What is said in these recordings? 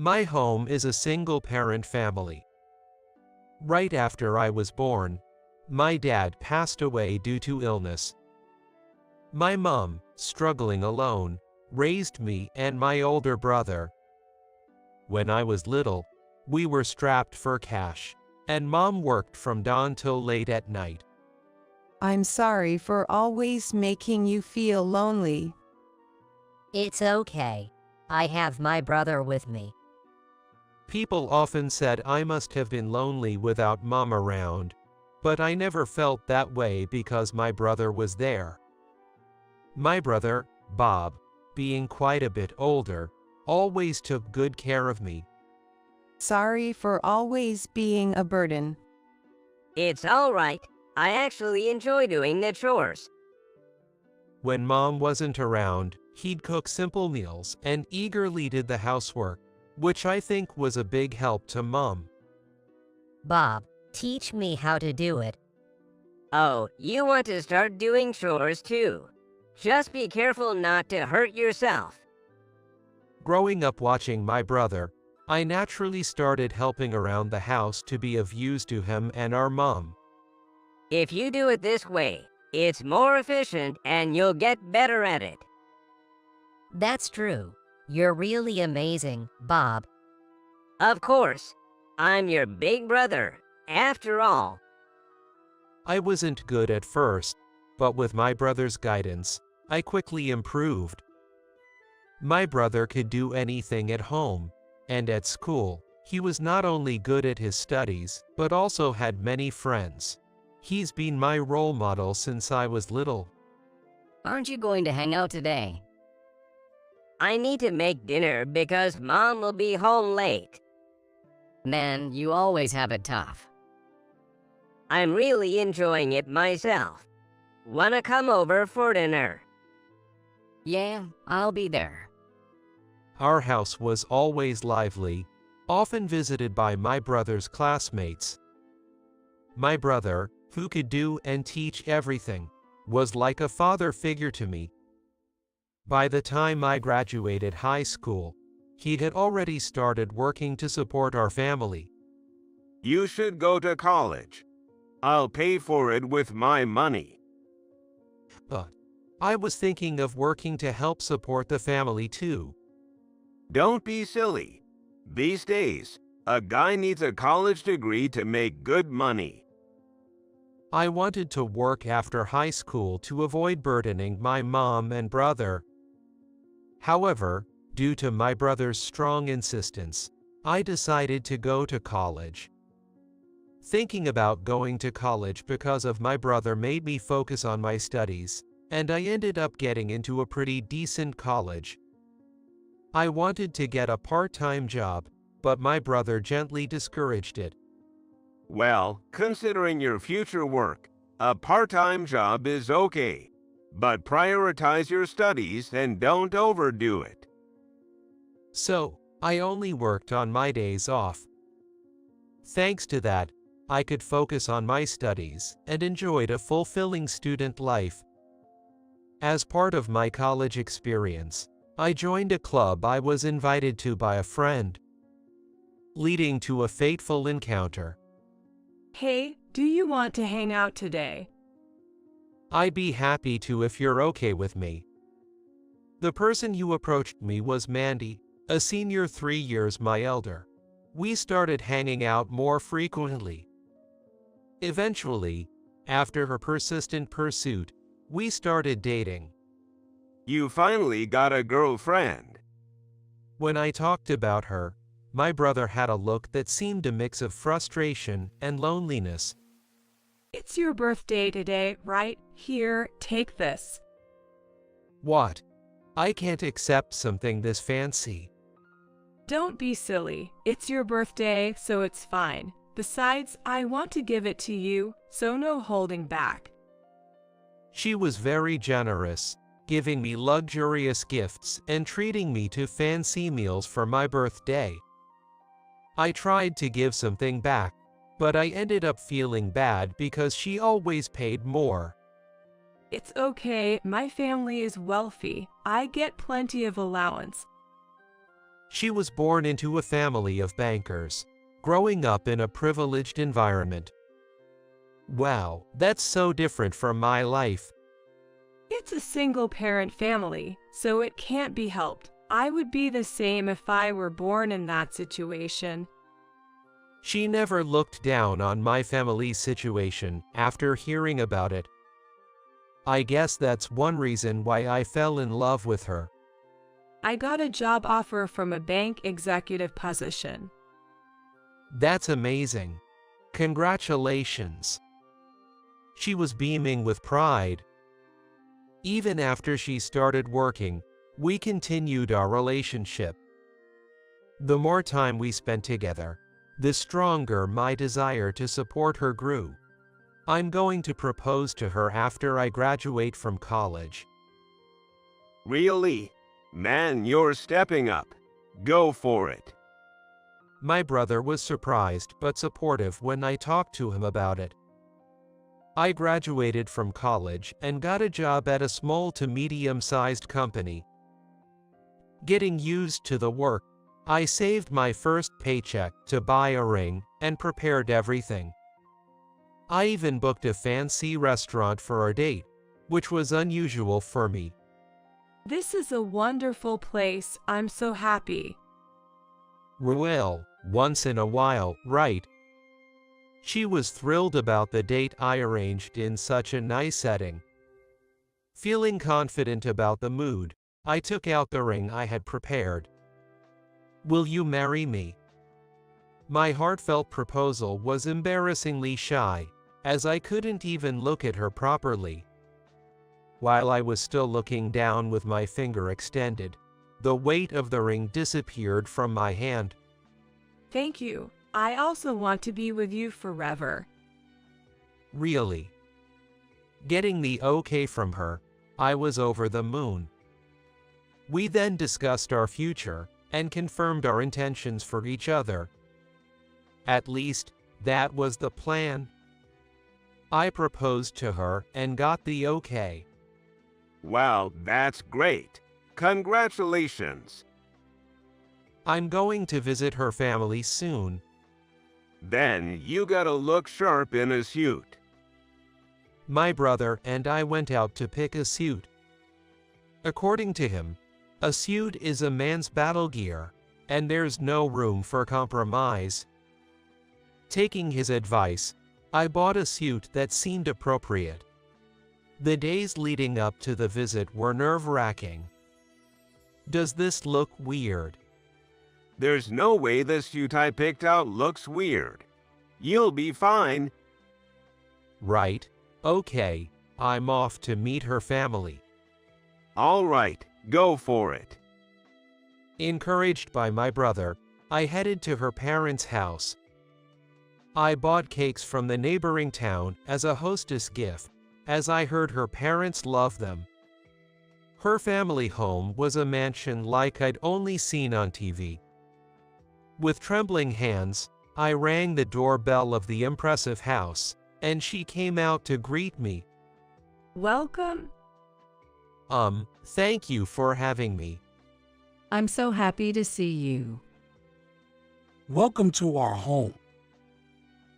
My home is a single-parent family. Right after I was born, my dad passed away due to illness. My mom, struggling alone, raised me and my older brother. When I was little, we were strapped for cash, and Mom worked from dawn till late at night. I'm sorry for always making you feel lonely. It's okay. I have my brother with me. People often said I must have been lonely without Mom around, but I never felt that way because my brother was there. My brother, Bob, being quite a bit older, always took good care of me. Sorry for always being a burden. It's all right. I actually enjoy doing the chores. When Mom wasn't around, he'd cook simple meals and eagerly did the housework, which I think was a big help to Mom. Bob, teach me how to do it. Oh, you want to start doing chores too. Just be careful not to hurt yourself. Growing up watching my brother, I naturally started helping around the house to be of use to him and our mom. If you do it this way, it's more efficient and you'll get better at it. That's true. You're really amazing, Bob. Of course, I'm your big brother, after all. I wasn't good at first, but with my brother's guidance, I quickly improved. My brother could do anything at home, and at school, he was not only good at his studies, but also had many friends. He's been my role model since I was little. Aren't you going to hang out today? I need to make dinner because Mom will be home late. Man, you always have it tough. I'm really enjoying it myself. Wanna come over for dinner? Yeah, I'll be there. Our house was always lively, often visited by my brother's classmates. My brother, who could do and teach everything, was like a father figure to me. By the time I graduated high school, he had already started working to support our family. You should go to college. I'll pay for it with my money. But I was thinking of working to help support the family too. Don't be silly. These days, a guy needs a college degree to make good money. I wanted to work after high school to avoid burdening my mom and brother. However, due to my brother's strong insistence, I decided to go to college. Thinking about going to college because of my brother made me focus on my studies, and I ended up getting into a pretty decent college. I wanted to get a part-time job, but my brother gently discouraged it. Well, considering your future work, a part-time job is okay, but prioritize your studies and don't overdo it. So, I only worked on my days off. Thanks to that, I could focus on my studies and enjoyed a fulfilling student life. As part of my college experience, I joined a club I was invited to by a friend, leading to a fateful encounter. Hey, do you want to hang out today? I'd be happy to if you're okay with me. The person who approached me was Mandy, a senior 3 years my elder. We started hanging out more frequently. Eventually, after her persistent pursuit, we started dating. You finally got a girlfriend. When I talked about her, my brother had a look that seemed a mix of frustration and loneliness. It's your birthday today, right? Here, take this. What? I can't accept something this fancy. Don't be silly. It's your birthday, so it's fine. Besides, I want to give it to you, so no holding back. She was very generous, giving me luxurious gifts and treating me to fancy meals for my birthday. I tried to give something back, but I ended up feeling bad because she always paid more. It's okay, my family is wealthy. I get plenty of allowance. She was born into a family of bankers, growing up in a privileged environment. Wow, that's so different from my life. It's a single-parent family, so it can't be helped. I would be the same if I were born in that situation. She never looked down on my family's situation after hearing about it. I guess that's one reason why I fell in love with her. I got a job offer from a bank executive position. That's amazing. Congratulations. She was beaming with pride. Even after she started working, we continued our relationship. The more time we spent together, the stronger my desire to support her grew. I'm going to propose to her after I graduate from college. Really? Man, you're stepping up. Go for it. My brother was surprised but supportive when I talked to him about it. I graduated from college and got a job at a small to medium-sized company. Getting used to the work, I saved my first paycheck to buy a ring and prepared everything. I even booked a fancy restaurant for our date, which was unusual for me. This is a wonderful place. I'm so happy. Well, once in a while, right? She was thrilled about the date I arranged in such a nice setting. Feeling confident about the mood, I took out the ring I had prepared. Will you marry me? My heartfelt proposal was embarrassingly shy, as I couldn't even look at her properly. While I was still looking down with my finger extended, the weight of the ring disappeared from my hand. Thank you. I also want to be with you forever. Really? Getting the okay from her, I was over the moon. We then discussed our future and confirmed our intentions for each other. At least, that was the plan. I proposed to her and got the okay. Wow, that's great. Congratulations. I'm going to visit her family soon. Then you gotta look sharp in a suit. My brother and I went out to pick a suit. According to him, a suit is a man's battle gear, and there's no room for compromise. Taking his advice, I bought a suit that seemed appropriate. The days leading up to the visit were nerve-wracking. Does this look weird? There's no way the suit I picked out looks weird. You'll be fine. Right, okay, I'm off to meet her family. All right, go for it. Encouraged by my brother, I headed to her parents' house. I bought cakes from the neighboring town as a hostess gift, as I heard her parents love them. Her family home was a mansion like I'd only seen on TV. With trembling hands, I rang the doorbell of the impressive house, and she came out to greet me. Welcome. Thank you for having me. I'm so happy to see you. Welcome to our home.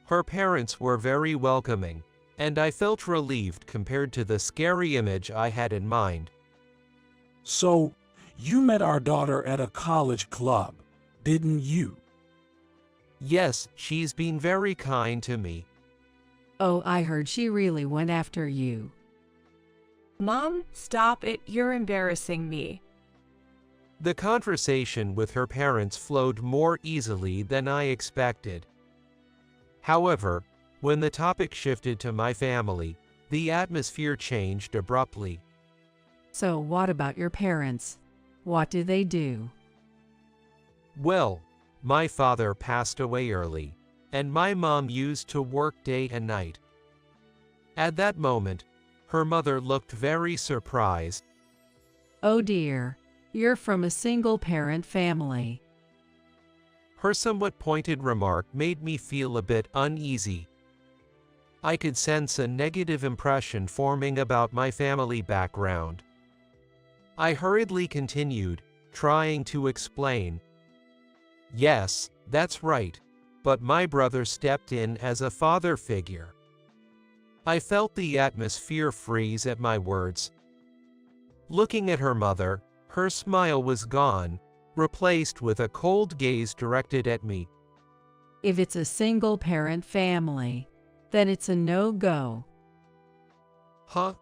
Her parents were very welcoming, and I felt relieved compared to the scary image I had in mind. So, you met our daughter at a college club, didn't you? Yes, she's been very kind to me. Oh, I heard she really went after you. Mom, stop it. You're embarrassing me. The conversation with her parents flowed more easily than I expected. However, when the topic shifted to my family, the atmosphere changed abruptly. So what about your parents? What do they do? Well, my father passed away early, and my mom used to work day and night. At that moment, her mother looked very surprised. Oh dear, you're from a single-parent family. Her somewhat pointed remark made me feel a bit uneasy. I could sense a negative impression forming about my family background. I hurriedly continued, trying to explain, Yes, that's right. But my brother stepped in as a father figure. I felt the atmosphere freeze at my words. Looking at her mother, her smile was gone, replaced with a cold gaze directed at me. If it's a single-parent family, then it's a no-go. Huh?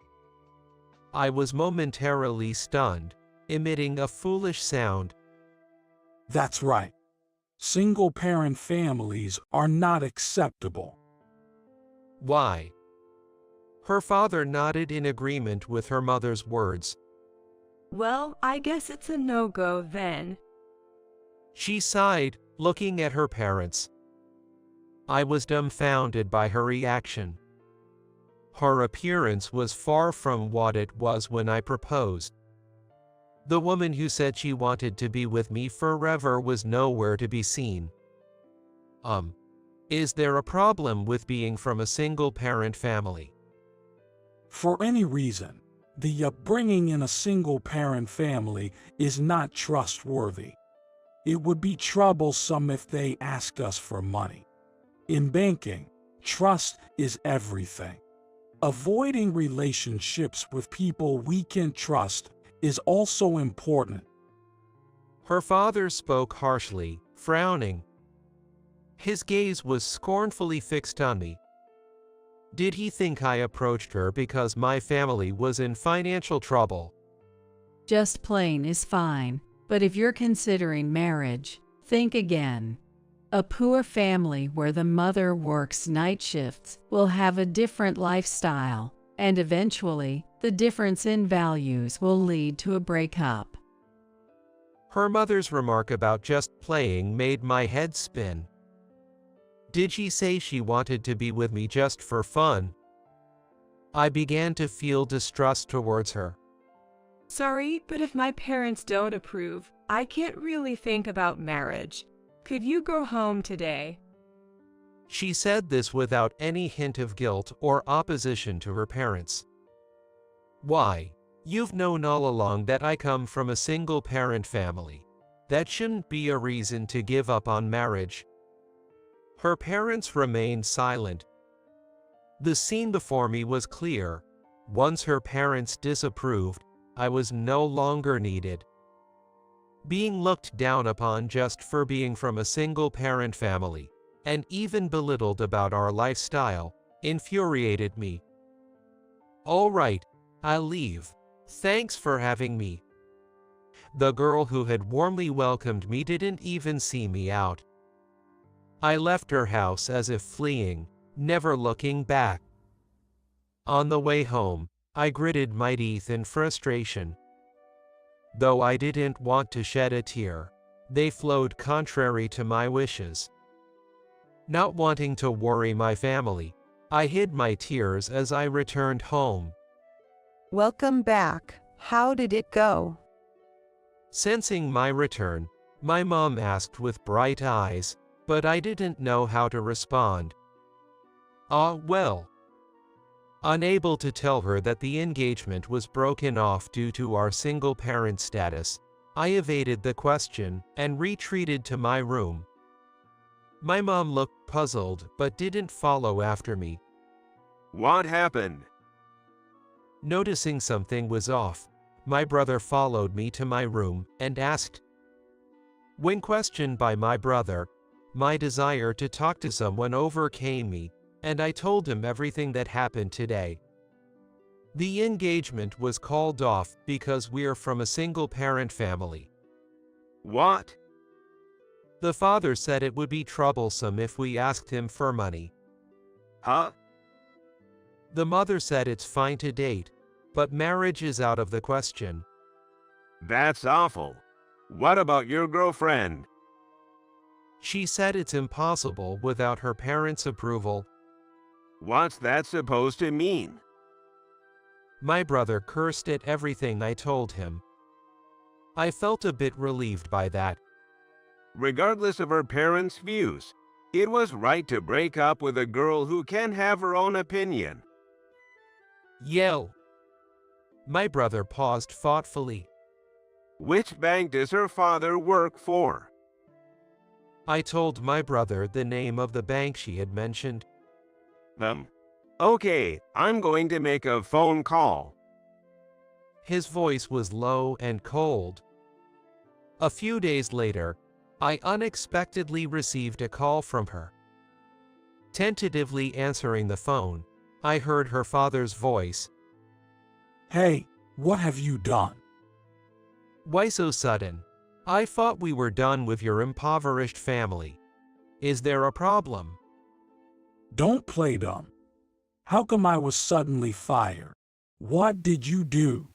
I was momentarily stunned, emitting a foolish sound. That's right. Single-parent families are not acceptable. Why? Her father nodded in agreement with her mother's words. Well, I guess it's a no-go then. She sighed, looking at her parents. I was dumbfounded by her reaction. Her appearance was far from what it was when I proposed. The woman who said she wanted to be with me forever was nowhere to be seen. Is there a problem with being from a single-parent family? For any reason, the upbringing in a single-parent family is not trustworthy. It would be troublesome if they asked us for money. In banking, trust is everything. Avoiding relationships with people we can trust is also important. Her father spoke harshly, frowning. His gaze was scornfully fixed on me. Did he think I approached her because my family was in financial trouble? Just plain is fine, but if you're considering marriage, think again. A poor family where the mother works night shifts will have a different lifestyle, and eventually, the difference in values will lead to a breakup. Her mother's remark about just playing made my head spin. Did she say she wanted to be with me just for fun? I began to feel distrust towards her. Sorry, but if my parents don't approve, I can't really think about marriage. Could you go home today? She said this without any hint of guilt or opposition to her parents. Why? You've known all along that I come from a single-parent family. That shouldn't be a reason to give up on marriage. Her parents remained silent. The scene before me was clear. Once her parents disapproved, I was no longer needed. Being looked down upon just for being from a single-parent family, and even belittled about our lifestyle, infuriated me. All right, I'll leave. Thanks for having me. The girl who had warmly welcomed me didn't even see me out. I left her house as if fleeing, never looking back. On the way home, I gritted my teeth in frustration. Though I didn't want to shed a tear, they flowed contrary to my wishes. Not wanting to worry my family, I hid my tears as I returned home. Welcome back. How did it go? Sensing my return, my mom asked with bright eyes, but I didn't know how to respond. Well. Unable to tell her that the engagement was broken off due to our single-parent status, I evaded the question and retreated to my room. My mom looked puzzled but didn't follow after me. What happened? Noticing something was off, my brother followed me to my room and asked. When questioned by my brother, my desire to talk to someone overcame me, and I told him everything that happened today. The engagement was called off because we're from a single-parent family. What? The father said it would be troublesome if we asked him for money. Huh? The mother said it's fine to date, but marriage is out of the question. That's awful. What about your girlfriend? She said it's impossible without her parents' approval. What's that supposed to mean? My brother cursed at everything I told him. I felt a bit relieved by that. Regardless of her parents' views, it was right to break up with a girl who can have her own opinion. Yell. My brother paused thoughtfully. Which bank does her father work for? I told my brother the name of the bank she had mentioned. Okay, I'm going to make a phone call. His voice was low and cold. A few days later, I unexpectedly received a call from her. Tentatively answering the phone, I heard her father's voice. Hey, what have you done? Why so sudden? I thought we were done with your impoverished family. Is there a problem? Don't play dumb. How come I was suddenly fired? What did you do?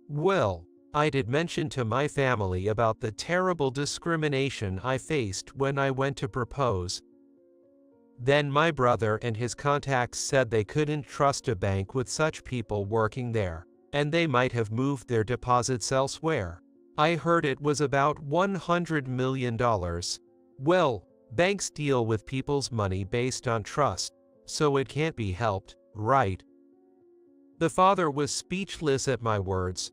Well, I did mention to my family about the terrible discrimination I faced when I went to propose. Then my brother and his contacts said they couldn't trust a bank with such people working there, and they might have moved their deposits elsewhere. I heard it was about $100 million. Well, banks deal with people's money based on trust, so it can't be helped, right? The father was speechless at my words.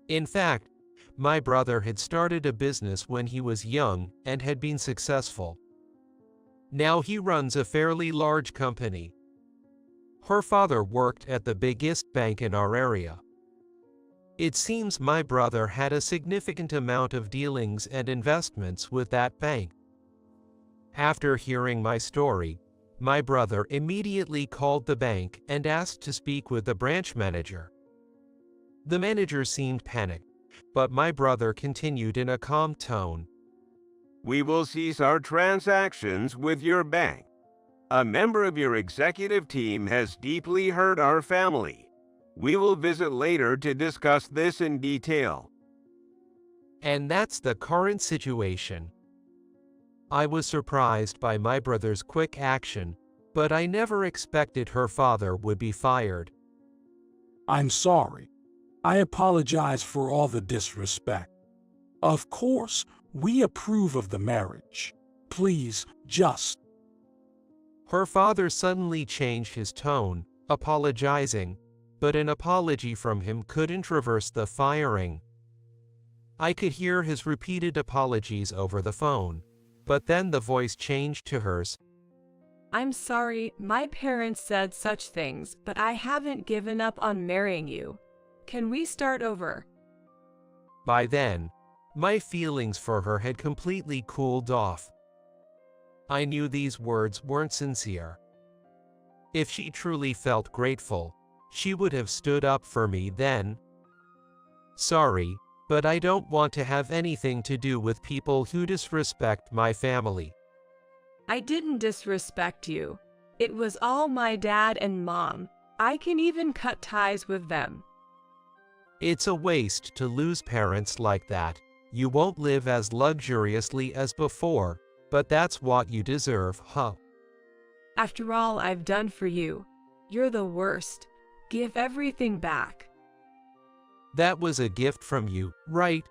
In fact, my brother had started a business when he was young and had been successful. Now he runs a fairly large company. Her father worked at the biggest bank in our area. It seems my brother had a significant amount of dealings and investments with that bank. After hearing my story, my brother immediately called the bank and asked to speak with the branch manager. The manager seemed panicked, but my brother continued in a calm tone. We will cease our transactions with your bank. A member of your executive team has deeply hurt our family. We will visit later to discuss this in detail. And that's the current situation. I was surprised by my brother's quick action, but I never expected her father would be fired. I'm sorry. I apologize for all the disrespect. Of course, we approve of the marriage. Please, just. Her father suddenly changed his tone, apologizing, but an apology from him couldn't reverse the firing. I could hear his repeated apologies over the phone, but then the voice changed to hers. I'm sorry, my parents said such things, but I haven't given up on marrying you. Can we start over? By then, my feelings for her had completely cooled off. I knew these words weren't sincere. If she truly felt grateful, she would have stood up for me then. Sorry, but I don't want to have anything to do with people who disrespect my family. I didn't disrespect you. It was all my dad and mom. I can even cut ties with them. It's a waste to lose parents like that. You won't live as luxuriously as before, but that's what you deserve, huh? After all I've done for you, you're the worst. Give everything back. That was a gift from you, right?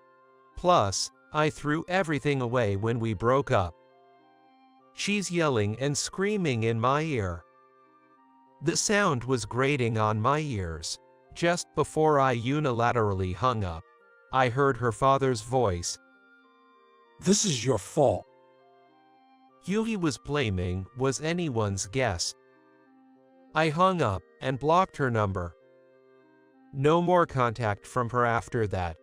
Plus, I threw everything away when we broke up. She's yelling and screaming in my ear. The sound was grating on my ears. Just before I unilaterally hung up, I heard her father's voice. This is your fault. Who he was blaming was anyone's guess. I hung up and blocked her number. No more contact from her after that.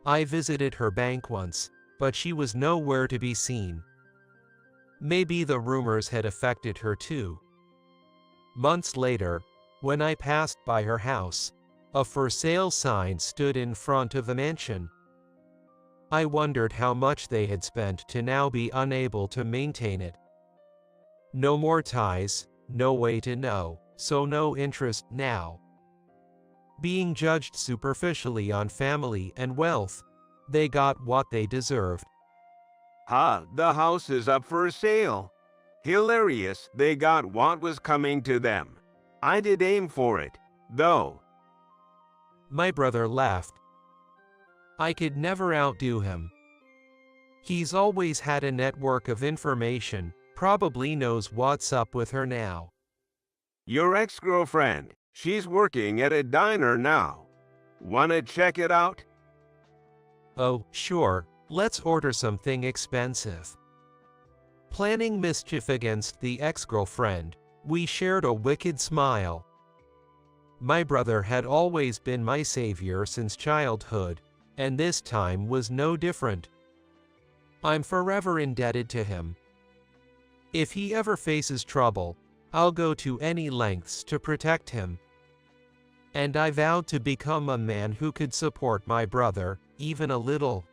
I visited her bank once, but she was nowhere to be seen. Maybe the rumors had affected her too. Months later, when I passed by her house, a for sale sign stood in front of the mansion. I wondered how much they had spent to now be unable to maintain it. No more ties, no way to know, so no interest now. Being judged superficially on family and wealth, they got what they deserved. The house is up for sale. Hilarious, they got what was coming to them. I did aim for it, though. My brother laughed. I could never outdo him. He's always had a network of information, probably knows what's up with her now. Your ex-girlfriend, she's working at a diner now. Wanna check it out? Oh, sure, Let's order something expensive. Planning mischief against the ex-girlfriend, we shared a wicked smile. My brother had always been my savior since childhood, and this time was no different. I'm forever indebted to him. If he ever faces trouble, I'll go to any lengths to protect him. And I vowed to become a man who could support my brother, even a little.